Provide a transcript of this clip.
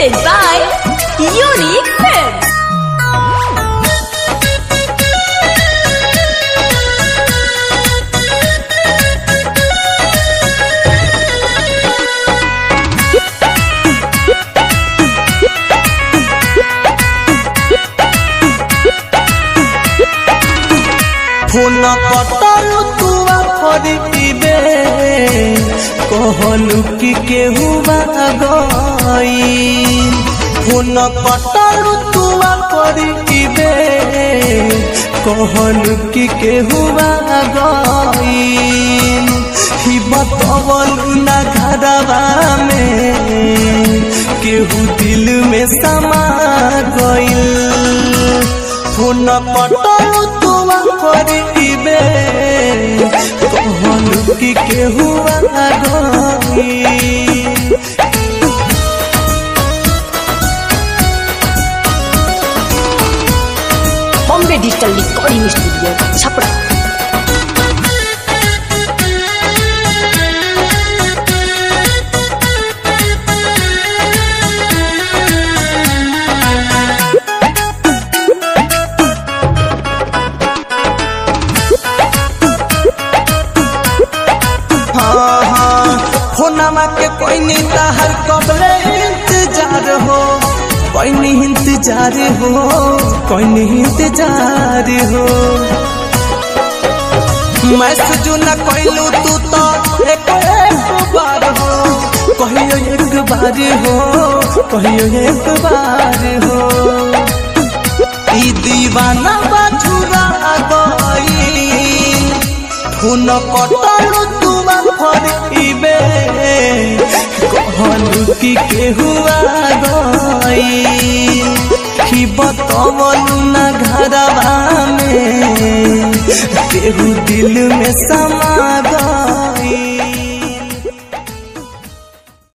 presented by Unique Films. Phone कटलु तुआ फरिबे कहलु कि केहू गई। फोन कटलु तुआ फरिबे कहलु कि केहू गई। ही बतवलु ना घरवा में केहू दिल में समा गइल। फोन कटलु तुआ फरिबे कहलु कि केहू गई। Bombay digital recording studio Chhapra. फोनमा के कोई नहीं ताहर कबले इंतजार हो, कोई नहीं इंतजार हो, कोई नहीं इंतजार हो। मैं सुजू न कोइलू तू तो एक बार हो, कहियो एक बार हो, कहियो एक बार हो। ई दीवाना बाछुरा गई। फोन कटलु तुआ फरिबे कहलु कि केहू गई। कि बतवलु ना घरवा में केहू दिल में समा गई।